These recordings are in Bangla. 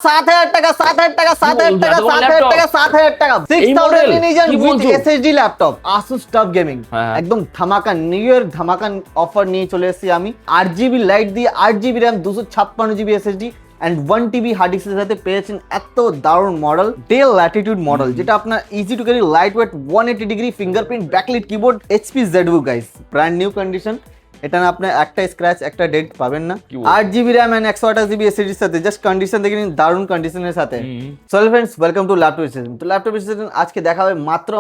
7,000 টাকা 7,000 টাকা 7,000 টাকা 7,000 টাকা 7,000 টাকা 6,000 inch with SSD laptop Asus TUF Gaming একদম ধামাকা নিউ ইয়ার ধামাকা অফার নিয়ে চলে এসেছি আমি 8GB লাইট দিয়ে 8GB RAM 256GB SSD and 1TB hard ডিস্কের সাথে পেয়েছেন এত দারুণ মডেল ডেল ল্যাটিটিউড মডেল যেটা আপনার easy to carry light weight 180 degree fingerprint backlight keyboard HP ZBook guys brand new condition এটা না আপনি একটা স্ক্র্যাচ একটা ডেট পাবেন না 8GB RAM and 128GB SSD এর সাথে জাস্ট কন্ডিশন দেখে নিন দারুণ কন্ডিশনের সাথে so friends welcome to laptop system তো ল্যাপটপ সিস্টেম আজকে দেখাবে মাত্র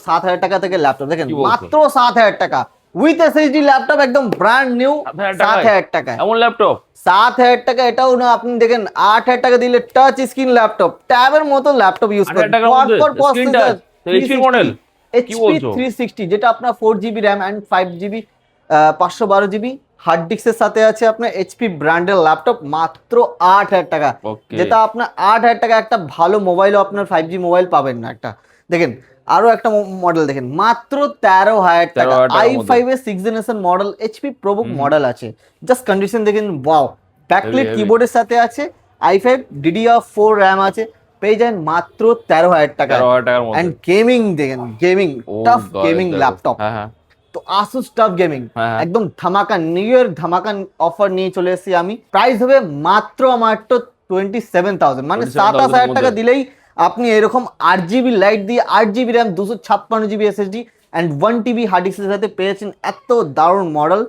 7,000 টাকা থেকে ল্যাপটপ দেখেন মাত্র 7,000 টাকা উইথ SSD ল্যাপটপ একদম ব্র্যান্ড নিউ 7,000 টাকা এমন ল্যাপটপ 7,000 টাকা এটাও না আপনি দেখেন 8,000 টাকা দিলে টাচ স্ক্রিন ল্যাপটপ ট্যাবের মতো ল্যাপটপ ইউজ করুন screen touch HP model HP 360 যেটা আপনার 4GB RAM and 5GB 512GB hard ডিস্কের সাথে আছে আপনার HP ব্র্যান্ডের ল্যাপটপ মাত্র 8,000 টাকা যেটা আপনার 8,000 টাকা একটা ভালো মোবাইলও আপনার 5G মোবাইল পাবেন না একটা দেখেন আরো একটা মডেল দেখেন মাত্র 13,000 টাকা i5 এর 6th generation model HP ProBook model আছে জাস্ট কন্ডিশন দেখেন ওয়াও ব্যাকলাইট কিবোর্ডের সাথে আছে i5 DDR4 RAM আছে পেয়ে যান মাত্র 13,000 টাকা এন্ড গেমিং দেখেন গেমিং টাফ গেমিং ল্যাপটপ তো Asus TUF Gaming একদম ধামাকা নিউ ইয়ার ধামাকা অফার নিয়ে চলে এসেছি আমি প্রাইস হবে মাত্র 27,000 মানে 27,000 টাকা দিলেই আপনি এরকম 8GB লাইট দিয়ে 8GB RAM 256GB SSD and 1TB hard ডিস্কের সাথে পেয়েছেন এত দারুণ মডেল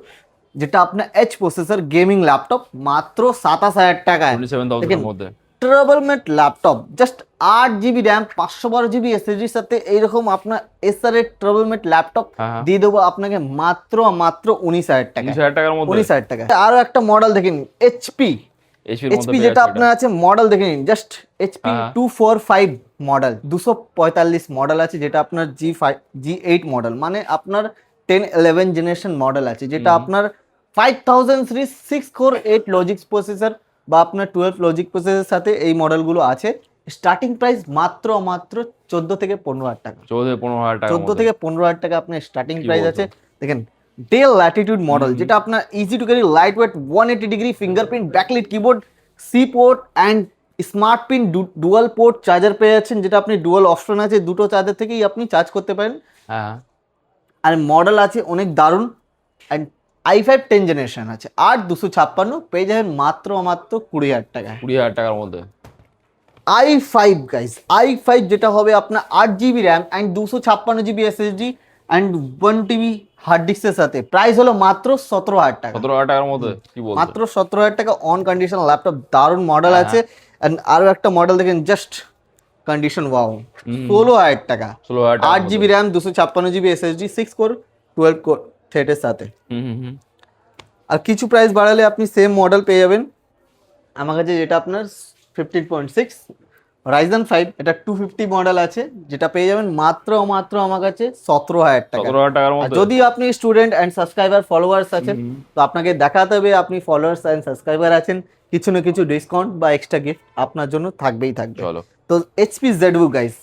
যেটা আপনার H প্রসেসর গেমিং ল্যাপটপ মাত্র 27,000 টাকায় 27,000 এর মধ্যে TravelMate laptop just 8GB RAM 512GB SSD এর সাথে এইরকম আপনার এসার এর ট্রাবল মেট ল্যাপটপ দিয়ে দেবো আপনাকে মাত্র 19,000 টাকা 19,000 টাকার মধ্যে 19,000 টাকা আরো একটা মডেল দেখেন HP যেটা আপনার আছে মডেল দেখে নিন জাস্ট HP 245 মডেল 245 মডেল আছে যেটা আপনার G8 মডেল মানে আপনার 10-11 জেনারেশন মডেল আছে যেটা আপনার 5000 সিরিজ 6 কোর 8 লজিক্স প্রসেসর বা আপনার 12 লজিক প্রসেসরের সাথে এই মডেলগুলো আছে স্টার্টিং প্রাইস মাত্র 14 থেকে 15,000 টাকা 14 থেকে 15,000 টাকা আপনার স্টার্টিং প্রাইস আছে দেখেন ডেল ল্যাটিটিউড মডেল যেটা আপনার easy to carry light weight 180 degree fingerprint backlight keyboard C port and smart pin dual port charger পেয়ে যাচ্ছেন যেটা আপনি ডুয়াল অপশন আছে দুটো চার্জার থেকেই আপনি চার্জ করতে পারেন আর মডেল আছে অনেক দারুণ অ্যান্ড i5 10 জেনারেশন আছে 8,256 পেয়ে যাবেন মাত্র 20,000 টাকা 20,000 টাকার মধ্যে i5 গাইস i5 যেটা হবে আপনার 8GB RAM and 256GB SSD and 1TB hard ডিস্কের সাথে প্রাইস হলো মাত্র 17,000 টাকা 17,000 টাকার মধ্যে কি বলছো মাত্র 17,000 টাকা অন কন্ডিশন ল্যাপটপ দারুণ মডেল আছে এন্ড আরো একটা মডেল দেখেন জাস্ট কন্ডিশন ওয়াও 16,000 টাকা 8GB RAM 256GB SSD 6 core 12 core থ্রেডের সাথে আর কিছু প্রাইস বাড়ালে আপনি সেম মডেল পেয়ে যাবেন আমার কাছে যেটা আপনার 15.6 Ryzen 5 এটা 250 মডেল আছে যেটা পেয়ে যাবেন মাত্র আমার কাছে 17,000 টাকা 17,000 টাকার মধ্যে যদি আপনি স্টুডেন্ট এন্ড সাবস্ক্রাইবার ফলোয়ার্স আছেন তো আপনাকে দেখাতে হবে আপনি ফলোয়ার্স এন্ড সাবস্ক্রাইবার আছেন কিছু না কিছু ডিসকাউন্ট বা এক্সট্রা গিফট আপনার জন্য থাকবেই থাকবে তো HP ZBook গাইস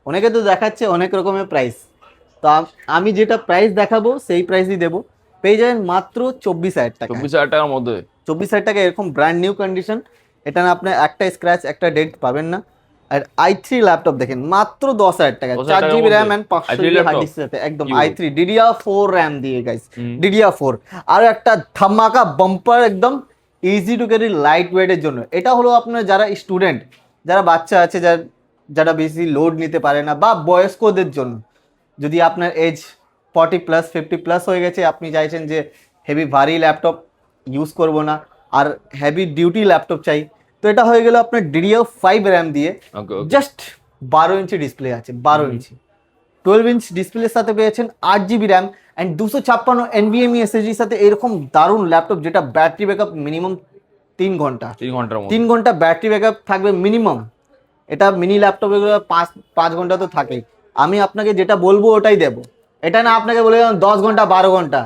অনেকে তো দেখাচ্ছে অনেক রকমের প্রাইস তো আমি যেটা প্রাইস দেখাবো সেই প্রাইসই দেবো পেয়ে যাবেন মাত্র 24,000 টাকা 24,000 টাকার মধ্যে 24,000 টাকা এরকম ব্র্যান্ড নিউ কন্ডিশন এটা না আপনি একটা স্ক্র্যাচ একটা ডেট পাবেন না আর i3 ল্যাপটপ দেখেন মাত্র 10,000 টাকা 4GB RAM and 500GB hard disk সাথে একদম i3 DDR4 RAM দিয়ে গাইস DDR4 আর একটা ধামাকা বাম্পার একদম ইজি টু ক্যারি লাইট ওয়েটের জন্য এটা হলো আপনার যারা স্টুডেন্ট যারা বাচ্চা আছে যারা বেশি লোড নিতে পারে না বা বয়স্কদের জন্য যদি আপনার এজ 40+ 50+ হয়ে গেছে আপনি চাইছেন যে হেভি ভারী ল্যাপটপ ইউজ করব না আর হেভি ডিউটি ল্যাপটপ চাই তো এটা হয়ে গেল আপনার DDR5 RAM দিয়ে জাস্ট 12 ইঞ্চি ডিসপ্লে আছে 12 ইঞ্চি 12 ইঞ্চ ডিসপ্লের সাথে পেয়েছেন 8GB RAM and 256 NVMe SSD এর সাথে এরকম দারুণ ল্যাপটপ যেটা ব্যাটারি ব্যাকআপ মিনিমাম 3 ঘন্টা 3 ঘন্টা ব্যাটারি ব্যাকআপ থাকবে মিনিমাম এটা মিনি ল্যাপটপে 5 ঘন্টা তো থাকেই আমি আপনাকে যেটা বলবো ওটাই দেবো এটা না আপনাকে বলে 10 ঘন্টা 12 ঘন্টা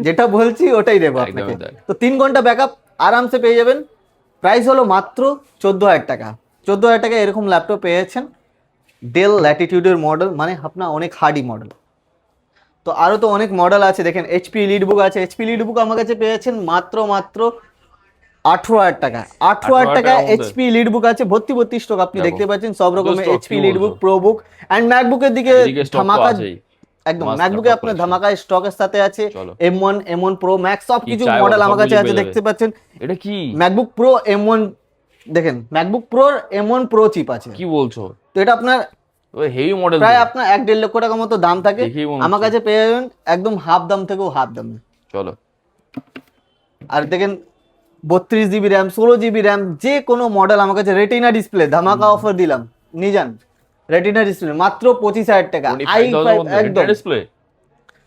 যেটা বলছি ওটাই দেবো আপনাকে তো 3 ঘন্টা ব্যাকআপ আরামসে পেয়ে যাবেন প্রাইস হলো মাত্র 14,000 টাকা 14,000 টাকা এরকম ল্যাপটপ পেয়েছেন ডেল ল্যাটিটিউডের মডেল মানে আপনার অনেক হার্ডি মডেল তো আরও তো অনেক মডেল আছে দেখেন HP EliteBook আছে HP EliteBook আমার কাছে পেয়েছেন মাত্র 18,000 টাকা, 18,000 টাকা 18,000 মধ্যে। এইচপি লিড বুক আছে, ভর্তি ভর্তি স্টক আপনি দেখো। দেখতে পাচ্ছেন, সব কত রকমের stock, এইচপি কি লিড বলছো? বুক, প্রো বুক এন্ড ম্যাকবুকের দিকে এদিকে stock তো ধামাকা, আছেই। একদম Mass ম্যাকবুকে laptop আপনার collection। ধামাকা স্টকের সাথে আছে চলো। M1 M1 Pro Max সব কি কিছু চাই মডেল বলো, আমার সব কাছে কিছু আছে, পেয়ে দেখতে পাচ্ছেন। এটা কি ম্যাকবুক প্রো M1 দেখেন, ম্যাকবুক প্রোর M1 Pro চিপ আছে। কি বলছো? তো এটা আপনার ওই হেভি মডেল প্রায় আপনার 1-1.5 লক্ষ টাকা মতো দাম থাকে, দেখেই মনে আমার হচ্ছে। কাছে পেয়ে যাবেন একদম হাফ দাম থেকেও হাফ দামে। চলো। আর দেখেন 32 জিবি র্যাম, 16 জিবি র্যাম, যে কোনো মডেল আমার কাছে, রেটিনা ডিসপ্লে ধামাকা অফার দিলাম, নিয়ে যান। রেটিনা ডিসপ্লে মাত্র 25,000 টাকা, 25,000 মধ্যে একদম ডিসপ্লে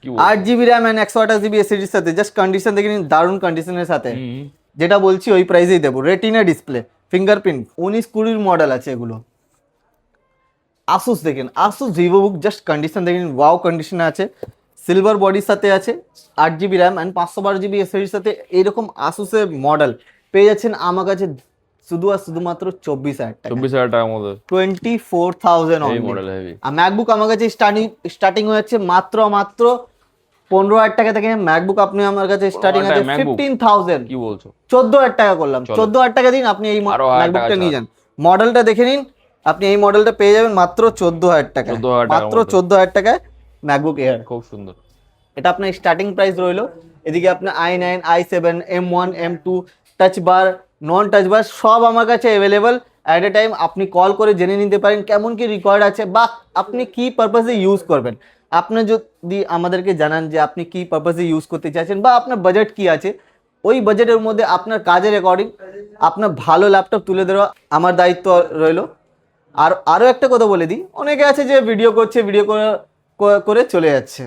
কি বলছো? 8 জিবি র্যাম এন্ড 128 জিবি এসএসডির সাথে, জাস্ট কন্ডিশন দেখে নিন, দারুণ কন্ডিশনের সাথে, হুম, যেটা বলছি ওই প্রাইসেই দেবো। রেটিনা ডিসপ্লে, ফিঙ্গারপ্রিন্ট, 19-20 মডেল আছে এগুলো। আসুস দেখেন, আসুস ভিভোবুক, জাস্ট কন্ডিশন দেখেন, ওয়াও কন্ডিশনে আছে, সিলভার বডির সাথে আছে, 8 জিবি র্যাম অ্যান্ড 512 জিবি এসএসডির সাথে। এইরকম আসুসের মডেল পেয়ে যাচ্ছেন আমার কাছে শুধু আর শুধুমাত্র 24,000 টাকা, 24,000 টাকার মধ্যে 24,000 এই only। Model heavy. আর ম্যাকবুক আমার কাছে স্টার্টিং হয়ে যাচ্ছে মাত্র 15,000 টাকা থেকে। ম্যাকবুক আপনি আমার কাছে স্টার্টিং আছে MacBook? 15,000, কি বলছো? 14,000 টাকা করলাম, চলো। 14,000 টাকা দিন, আপনি এই আরো 1,000 ম্যাকবুকটা টাকা নিয়ে যান। মডেলটা দেখে নিন, আপনি এই মডেলটা পেয়ে যাবেন মাত্র 14,000 টাকা, 14,000 টাকার মাত্র মধ্যে। 14,000 টাকায় ম্যাকবুক এয়ার। খুব সুন্দর। এটা আপনার স্টার্টিং প্রাইস রইলো। এদিকে আপনার i9, i7, M1, M2, touch বার, নন টাচ বার সব আমার কাছে অ্যাভেলেবল। অ্যাট এ টাইম আপনি কল করে জেনে নিতে পারেন কেমন কি রিকোয়ার্ড আছে, বা আপনি কি পারপাসে ইউজ করবেন। আপনি যদি আমাদেরকে জানান যে আপনি কি পারপাসে ইউজ করতে চাইছেন, বা আপনার বাজেট কি আছে, ওই বাজেটের মধ্যে আপনার কাজের অ্যাকর্ডিং আপনার ভালো ল্যাপটপ তুলে দেওয়া আমার দায়িত্ব রইলো। আর আরও একটা কথা বলে দিই, অনেকে আছে যে ভিডিও করছে, ভিডিও করে চলে যাচ্ছে,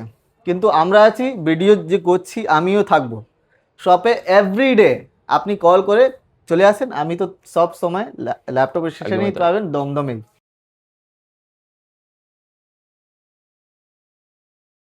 কিন্তু আমরা আছি, ভিডিও যে করছি আমিও থাকবো শপে এভরিডে। আপনি কল করে চলে আসেন, আমি তো সব সময় ল্যাপটপের সেশনেই একদমই তাই। পাবেন দমদমেই।